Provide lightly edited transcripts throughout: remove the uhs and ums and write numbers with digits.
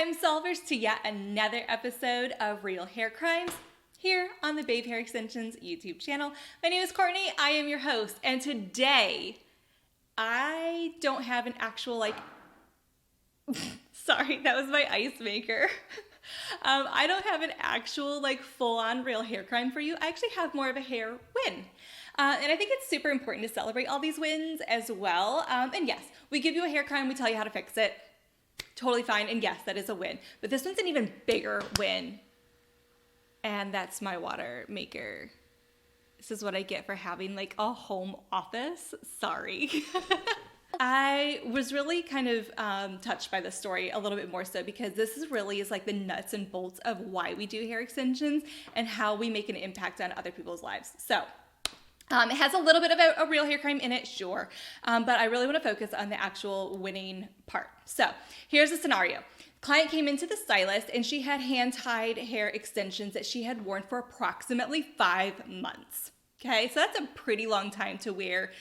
crime solvers, to yet another episode of Real Hair Crimes here on the Babe Hair Extensions YouTube channel. My name is Courtney. I am your host, and today I don't have an actual sorry, that was my ice maker. I don't have an actual full-on real hair crime for you. I actually have more of a hair win. And I think it's super important to celebrate all these wins as well. And yes, we give you a hair crime, we tell you how to fix it. Totally fine. And yes, that is a win. But this one's an even bigger win. And that's my water maker. This is what I get for having a home office. Sorry. I was really kind of touched by this story a little bit more so because this is the nuts and bolts of why we do hair extensions and how we make an impact on other people's lives. So it has a little bit of a real hair crime in it, sure, but I really want to focus on the actual winning part. So here's the scenario. Client came into the stylist and she had hand-tied hair extensions that she had worn for approximately 5 months. Okay, so that's a pretty long time to wear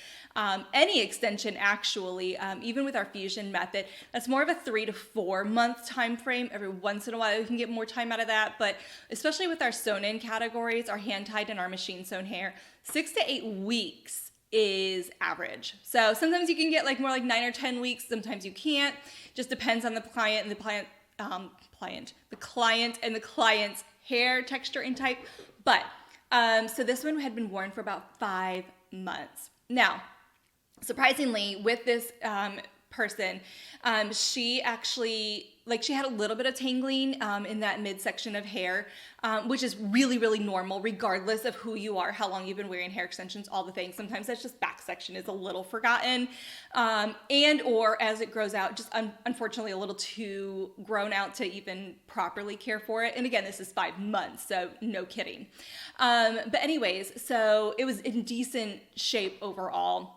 any extension actually, even with our fusion method. That's more of a 3 to 4 month time frame. Every once in a while we can get more time out of that, but especially with our sewn-in categories, our hand-tied and our machine-sewn hair, 6 to 8 weeks is average. So sometimes you can get more like 9 or 10 weeks, sometimes you can't. Just depends on the client and the client and the client's hair texture and type. But so this one had been worn for about 5 months. Now, surprisingly, with this person, she actually, she had a little bit of tangling in that midsection of hair, which is really, really normal regardless of who you are, how long you've been wearing hair extensions, all the things. Sometimes that's just back section is a little forgotten and or as it grows out, just unfortunately a little too grown out to even properly care for it. And again, this is 5 months, so no kidding. But anyways, so it was in decent shape overall.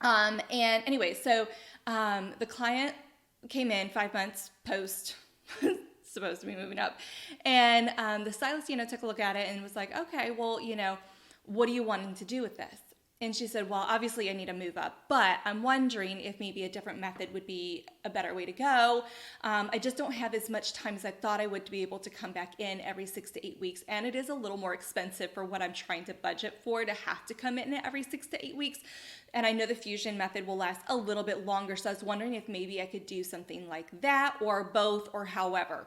And anyway, so the client came in 5 months post supposed to be moving up, and the stylist, took a look at it and was like, okay, well, what are you wanting to do with this? And she said, well, obviously I need to move up, but I'm wondering if maybe a different method would be a better way to go. I just don't have as much time as I thought I would to be able to come back in every 6 to 8 weeks. And it is a little more expensive for what I'm trying to budget for to have to come in every 6 to 8 weeks. And I know the fusion method will last a little bit longer. So I was wondering if maybe I could do something like that or both or however.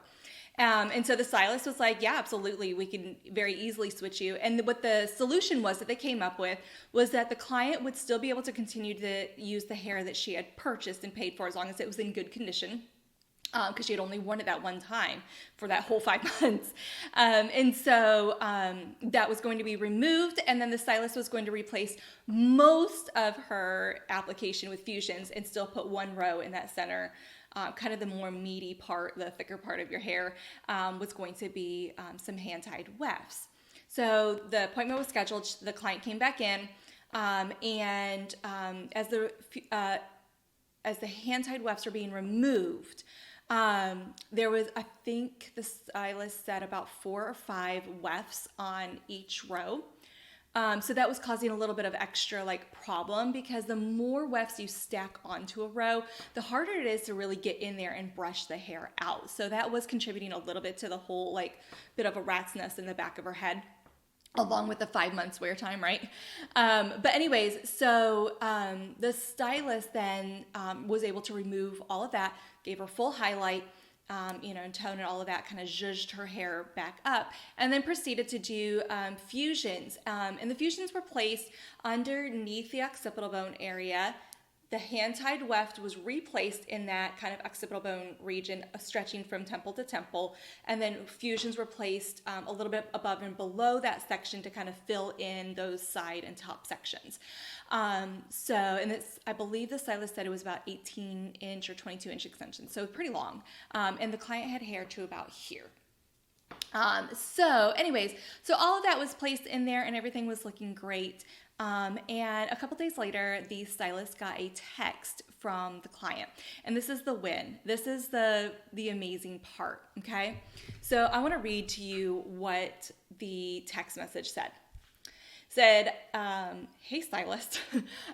And so the stylist was like, yeah, absolutely. We can very easily switch you. And what the solution was that they came up with was that the client would still be able to continue to use the hair that she had purchased and paid for as long as it was in good condition. Because she had only worn it that one time for that whole 5 months. And so that was going to be removed, and then the stylist was going to replace most of her application with fusions and still put one row in that center. Kind of the more meaty part, the thicker part of your hair, was going to be some hand-tied wefts. So the appointment was scheduled, the client came back in, and as the hand-tied wefts are being removed, there was, I think the stylist said about 4 or 5 wefts on each row. So that was causing a little bit of extra problem because the more wefts you stack onto a row, the harder it is to really get in there and brush the hair out. So that was contributing a little bit to the whole bit of a rat's nest in the back of her head, along with the 5 months wear time, right? But anyways, so the stylist then was able to remove all of that, gave her full highlight, and tone and all of that, kind of zhuzhed her hair back up, and then proceeded to do fusions. And the fusions were placed underneath the occipital bone area. The hand-tied weft was replaced in that kind of occipital bone region, stretching from temple to temple, and then fusions were placed a little bit above and below that section to kind of fill in those side and top sections. And I believe the stylist said it was about 18-inch or 22-inch extensions, so pretty long. And the client had hair to about here. So all of that was placed in there and everything was looking great. And a couple days later, the stylist got a text from the client. And this is the win. This is the amazing part, okay? So I want to read to you what the text message said. Said, hey stylist,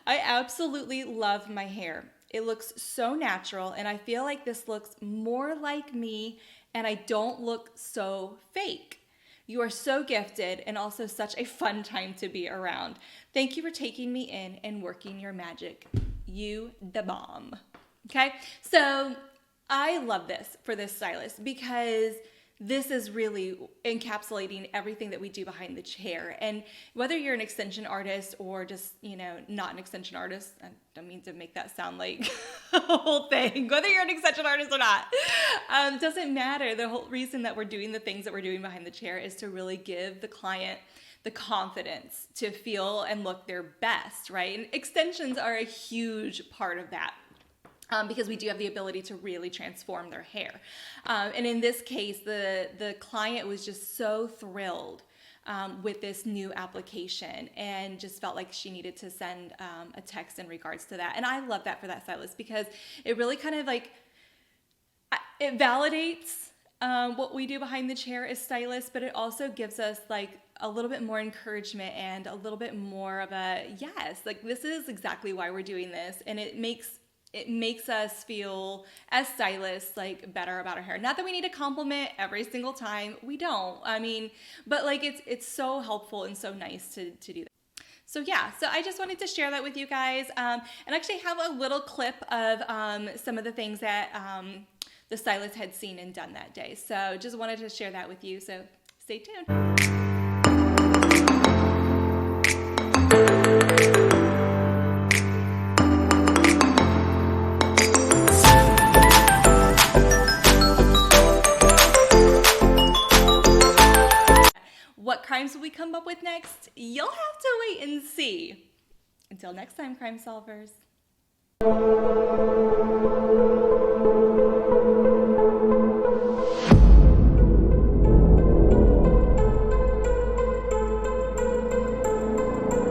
I absolutely love my hair. It looks so natural, and I feel like this looks more like me, and I don't look so fake. You are so gifted and also such a fun time to be around. Thank you for taking me in and working your magic. You the bomb. Okay, so I love this for this stylist because this is really encapsulating everything that we do behind the chair. And whether you're an extension artist or just, not an extension artist, I don't mean to make that sound like a whole thing, whether you're an extension artist or not, doesn't matter. The whole reason that we're doing the things that we're doing behind the chair is to really give the client the confidence to feel and look their best, right? And extensions are a huge part of that. Because we do have the ability to really transform their hair. And in this case, the client was just so thrilled with this new application and just felt like she needed to send a text in regards to that. And I love that for that stylist because it really kind of it validates what we do behind the chair as stylists, but it also gives us a little bit more encouragement and a little bit more of a, yes, this is exactly why we're doing this. And it makes us feel as stylists better about our hair. Not that we need a compliment every single time. We don't. But it's so helpful and so nice to do that. So yeah, so I just wanted to share that with you guys, and actually have a little clip of some of the things that the stylist had seen and done that day. So just wanted to share that with you. So stay tuned. What crimes will we come up with next? You'll have to wait and see. Until next time, crime solvers.